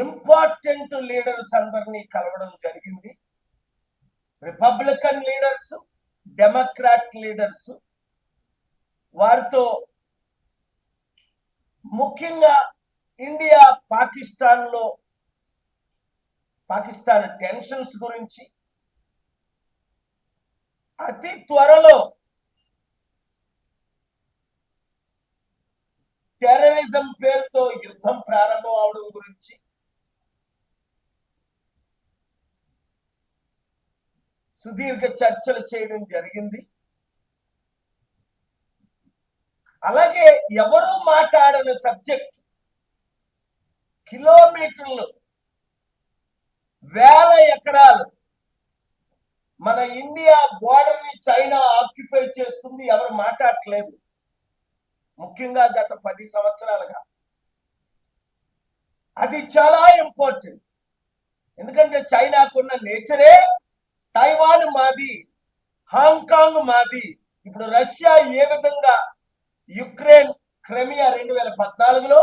Important leaders అందరినీ కలవడం జరిగింది. Republican leaders, Democrat leaders. వారితో ముఖ్యంగా ఇండియా పాకిస్తాన్ టెన్షన్స్ గురించి, అతి త్వరలో టెర్రరిజం పేరుతో యుద్ధం ప్రారంభం అవడం గురించి, సుదీర్ఘ చర్చలు చేయడం జరిగింది. అలాగే ఎవరూ మాట్లాడని సబ్జెక్ట్, కిలోమీటర్లు, వేల ఎకరాలు మన ఇండియా బోర్డర్ ని చైనా ఆక్యుపై చేస్తుంది. ఎవరు మాట్లాడట్లేదు, ముఖ్యంగా గత 10 సంవత్సరాలుగా. అది చాలా ఇంపార్టెంట్. ఎందుకంటే చైనాకున్న నేచరే తైవాన్ మాది, హాంకాంగ్ మాది. ఇప్పుడు రష్యా ఏ విధంగా యుక్రెయిన్, క్రిమియా 2014లో,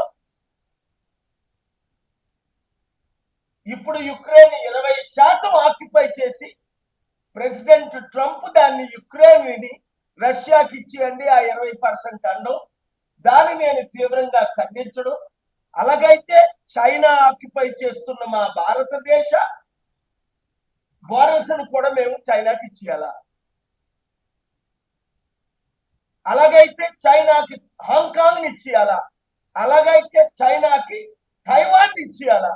ఇప్పుడు యుక్రెయిన్ 20% ఆక్యుపై చేసి ప్రెసిడెంట్ ట్రంప్ దాన్ని యుక్రెయిన్ రష్యాకి ఇచ్చేయండి ఆ 20% అండం. దాన్ని నేను తీవ్రంగా ఖండించడం. అలాగైతే చైనా ఆక్యుపై చేస్తున్న మా భారతదేశ బోర్డర్స్ కూడా మేము చైనాకి ఇచ్చేయాలా? అలాగైతే చైనాకి హాంకాంగ్ ఇచ్చేయాలా? అలాగైతే చైనాకి తైవాన్ ఇచ్చేయాలా?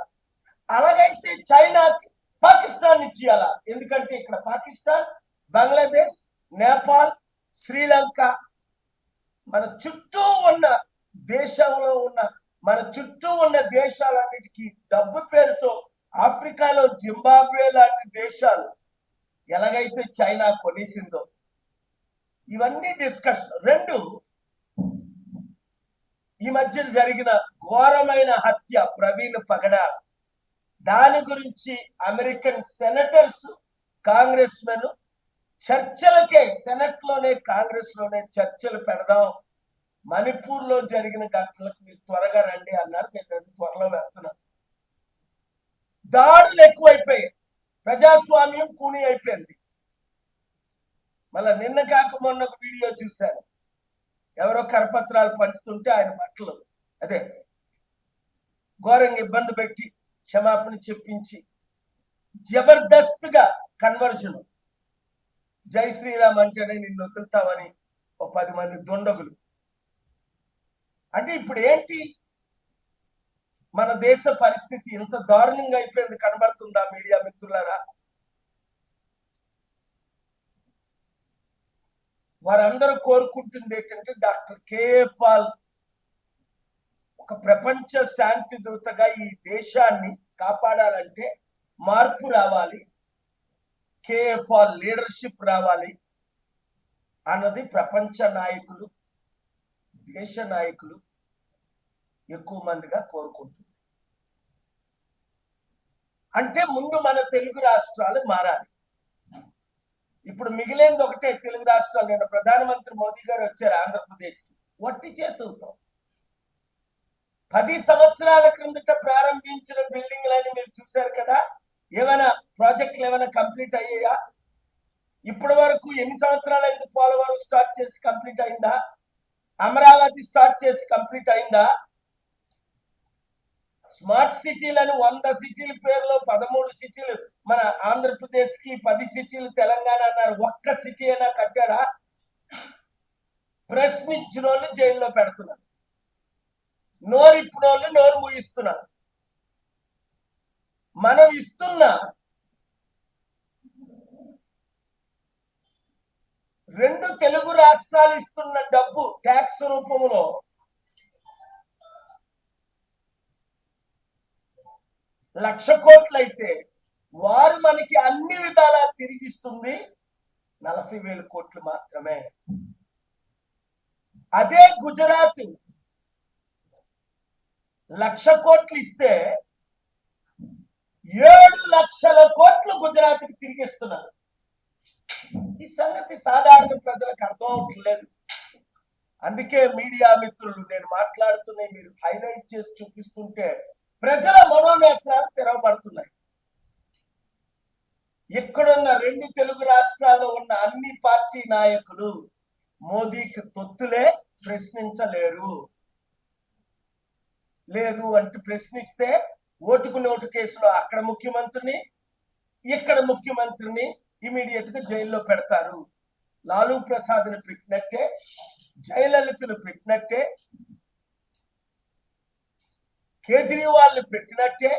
అలాగైతే చైనాకి పాకిస్తాన్ ఇచ్చేయాలా? ఎందుకంటే ఇక్కడ పాకిస్తాన్, బంగ్లాదేశ్, నేపాల్, శ్రీలంక, మన చుట్టూ ఉన్న దేశంలో ఉన్న మన చుట్టూ ఉన్న దేశాలన్నిటికీ డబ్బు పేరుతో ఆఫ్రికాలో జింబాబ్వే లాంటి దేశాలు ఎలాగైతే చైనా కొనేసిందో, ఇవన్నీ డిస్కషన్. 2, ఈ మధ్య జరిగిన ఘోరమైన హత్య ప్రవీణ్ పగడాల, దాని గురించి అమెరికన్ సెనేటర్స్, కాంగ్రెస్ మెన్ చర్చలకే, సెనెట్ లోనే కాంగ్రెస్ లోనే చర్చలు పెడదాం, మణిపూర్ లో జరిగిన ఘటనలకు మీరు త్వరగా రండి అన్నారు. నేను త్వరలో వెళ్తున్నాను. దాడులు ఎక్కువైపోయాయి, ప్రజాస్వామ్యం కూని అయిపోయింది. మళ్ళా నిన్న కాక మొన్న ఒక వీడియో చూశాను, ఎవరో కరపత్రాలు పంచుతుంటే ఆయన బట్టలు అదే ఘోరంగా ఇబ్బంది పెట్టి క్షమాపణ చెప్పించి జబర్దస్త్గా కన్వర్షన్, జై శ్రీరామ్ అంటేనే నిన్ను వదులుతామని ఓ 10 మంది దుండగులు. అంటే ఇప్పుడు ఏంటి, మన దేశ పరిస్థితి ఇంత దారుణంగా అయిపోయింది కనబడుతుందా మీడియా మిత్రులారా? వారందరూ కోరుకుంటుంది ఏంటంటే డాక్టర్ కేఏ పాల్ ఒక ప్రపంచ శాంతి దూతగా ఈ దేశాన్ని కాపాడాలంటే మార్పు రావాలి, కేఏ పాల్ లీడర్షిప్ రావాలి అన్నది ప్రపంచ నాయకులు, దేశ నాయకులు ఎక్కువ మందిగా కోరుకుంటుంది. అంటే ముందు మన తెలుగు రాష్ట్రాలు మారాలి. ఇప్పుడు మిగిలింది ఒకటే, తెలుగు రాష్ట్రాలు. నిన్న ప్రధానమంత్రి మోదీ గారు వచ్చారు ఆంధ్రప్రదేశ్కి, వట్టి చేతులతో. 10 సంవత్సరాల క్రిందట ప్రారంభించిన బిల్డింగ్లని మీరు చూశారు కదా. ఏమైనా ప్రాజెక్టులు ఏమైనా కంప్లీట్ అయ్యాయా? ఇప్పటి వరకు ఎన్ని సంవత్సరాలైంది? పోలవరం స్టార్ట్ చేసి కంప్లీట్ అయిందా? అమరావతి స్టార్ట్ చేసి కంప్లీట్ అయిందా? స్మార్ట్ సిటీలను 100 సిటీల పేరులో 13 సిటీలు మన ఆంధ్రప్రదేశ్ కి, 10 సిటీలు తెలంగాణ అన్నారు. ఒక్క సిటీ అయినా కట్టారా? ప్రశ్నించిన వాళ్ళు జైల్లో పెడుతున్నారు, నోరిప్పిన వాళ్ళు నోరు మూయిస్తున్నారు. మనం ఇస్తున్న 2 తెలుగు రాష్ట్రాలు ఇస్తున్న డబ్బు ట్యాక్స్ రూపంలో లక్ష కోట్లు అయితే, వారు మనకి అన్ని విధాలా తిరిగిస్తుంది 40,000 కోట్లు మాత్రమే. అదే గుజరాత్ 1,00,000 కోట్లు ఇస్తే 7 లక్షల కోట్లు గుజరాత్కి తిరిగిస్తున్నారు. ఈ సంగతి సాధారణ ప్రజలకు అర్థం అవట్లేదు. అందుకే మీడియా మిత్రులు నేను మాట్లాడుతున్న మీరు హైలైట్ చేసి చూపిస్తుంటే ప్రజల మనోనేత్రాలు ఇక్కడున్న 2 తెలుగు రాష్ట్రాల్లో ఉన్న అన్ని పార్టీ నాయకులు మోదీకి తొత్తులే, ప్రశ్నించలేరు. లేదు అంటే ప్రశ్నిస్తే ఓటుకు నోటు కేసులో అక్కడ ముఖ్యమంత్రిని, ఇక్కడ ముఖ్యమంత్రిని ఇమీడియట్ గా జైల్లో పెడతారు. లాలూ ప్రసాద్ని పెట్టినట్టే, జయలలితను పెట్టినట్టే, కేజ్రీవాల్ని పెట్టినట్టే,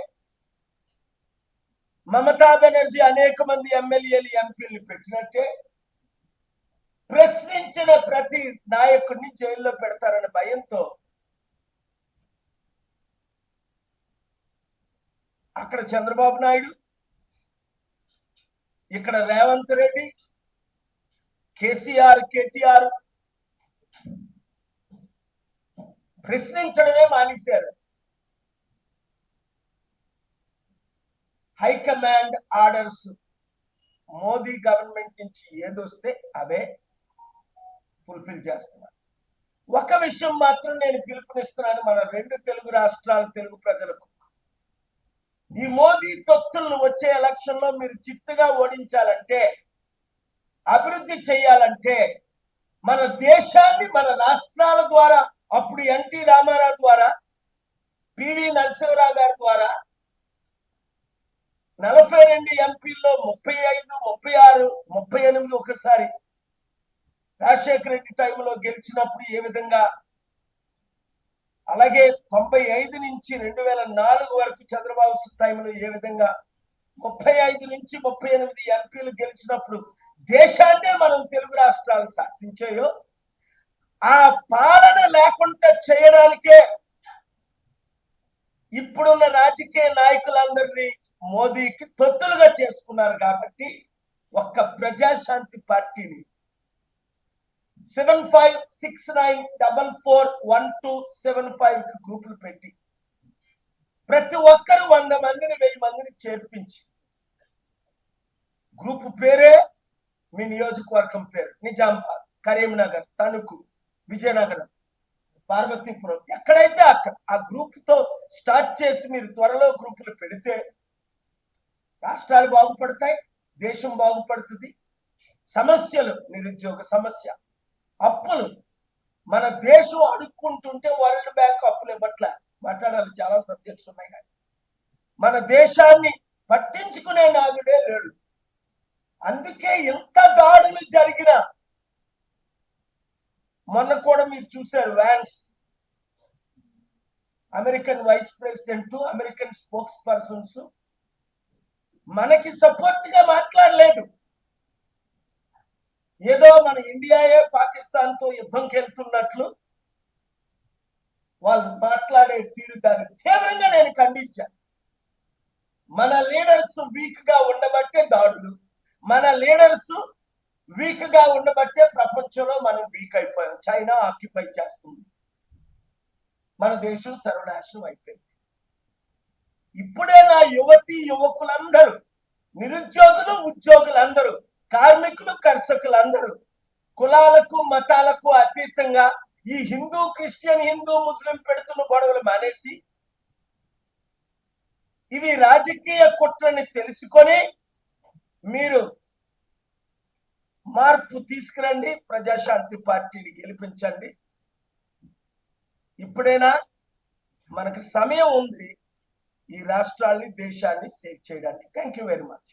మమతా బెనర్జీ అనేక మంది ఎమ్మెల్యేలు ఎంపీలు పెట్టినట్టే ప్రశ్నించిన ప్రతి నాయకుడిని జైల్లో పెడతారనే భయంతో అక్కడ చంద్రబాబు నాయుడు, ఇక్కడ రేవంత్ రెడ్డి, కేసీఆర్, కేటీఆర్ ప్రశ్నించడమే మానేశారు. హైకమాండ్ ఆర్డర్స్ మోదీ గవర్నమెంట్ నుంచి ఏదొస్తే అవే ఫుల్ఫిల్ చేస్తున్నారు. ఒక విషయం మాత్రం నేను పిలుపునిస్తున్నాను మన 2 తెలుగు రాష్ట్రాల తెలుగు ప్రజలకు. ఈ మోదీ తొత్తులను వచ్చే ఎలక్షన్ లో మీరు చిత్తుగా ఓడించాలంటే, అభివృద్ధి చేయాలంటే, మన దేశాన్ని మన రాష్ట్రాల ద్వారా, అప్పుడు ఎన్టీ రామారావు ద్వారా, పివి నరసింహరావు గారి ద్వారా 42 ఎంపీల్లో 35, 36, 38 ఒకసారి రాజశేఖర రెడ్డి టైంలో గెలిచినప్పుడు ఏ విధంగా, అలాగే 95 నుంచి 2004 వరకు చంద్రబాబు టైంలో ఏ విధంగా 35 నుంచి 38 ఎంపీలు గెలిచినప్పుడు దేశాన్నే మనం తెలుగు రాష్ట్రాలు శాసించాయో, ఆ పాలన లేకుండా చేయడానికే ఇప్పుడున్న రాజకీయ నాయకులందరినీ మోదీకి తొత్తులుగా చేసుకున్నారు. కాబట్టి ఒక్క ప్రజాశాంతి పార్టీని 7569441275 గ్రూపులు పెట్టి ప్రతి ఒక్కరు 100 మందిని 1000 మందిని చేర్పించి, గ్రూపు పేరే మీ నియోజకవర్గం పేరు, నిజామాబాద్, కరీంనగర్, తణుకు, విజయనగరం, పార్వతీపురం, ఎక్కడైతే అక్కడ ఆ గ్రూప్ తో స్టార్ట్ చేసి మీరు త్వరలో గ్రూపులు పెడితే రాష్ట్రాలు బాగుపడతాయి, దేశం బాగుపడుతుంది. సమస్యలు, నిరుద్యోగ సమస్య, అప్పులు, మన దేశం అడుక్కుంటుంటే వరల్డ్ బ్యాంక్ అప్పులు ఇవ్వట్ల, మాట్లాడాలి, చాలా సబ్జెక్ట్స్ ఉన్నాయి. కానీ మన దేశాన్ని పట్టించుకునే నాదుడే లేడు. అందుకే ఎంత దాడులు జరిగినా, మొన్న కూడా మీరు చూశారు, Vance American vice president, American spokespersons మనకి సపోర్ట్ గా మాట్లాడలేదు. ఏదో మన ఇండియాయే పాకిస్తాన్ తో యుద్ధంకి వెళ్తున్నట్లు వాళ్ళు మాట్లాడే తీరు, దాన్ని తీవ్రంగా నేను ఖండించాను. మన లీడర్స్ వీక్ గా ఉండబట్టే దాడులు, మన లీడర్స్ వీక్ గా ఉండబట్టే ప్రపంచంలో మనం వీక్ అయిపోయాం. చైనా ఆక్యుపై చేస్తుంది, మన దేశం సర్వనాశనం అయిపోయింది. ఇప్పుడే నా యువతి యువకులందరూ, నిరుద్యోగులు, ఉద్యోగులందరూ, కార్మికులు, కర్షకులందరూ కులాలకు మతాలకు అతీతంగా ఈ హిందూ, క్రిస్టియన్, హిందూ, ముస్లిం పెడుతున్న గొడవలు మానేసి ఇవి రాజకీయ కుట్రని తెలుసుకొని మీరు మార్పు తీసుకురండి, ప్రజాశాంతి పార్టీని గెలిపించండి. ఇప్పుడైనా మనకు సమయం ఉంది ఈ రాష్ట్రాల్ని, దేశాన్ని సేవ్ చేయడానికి. Thank you very much.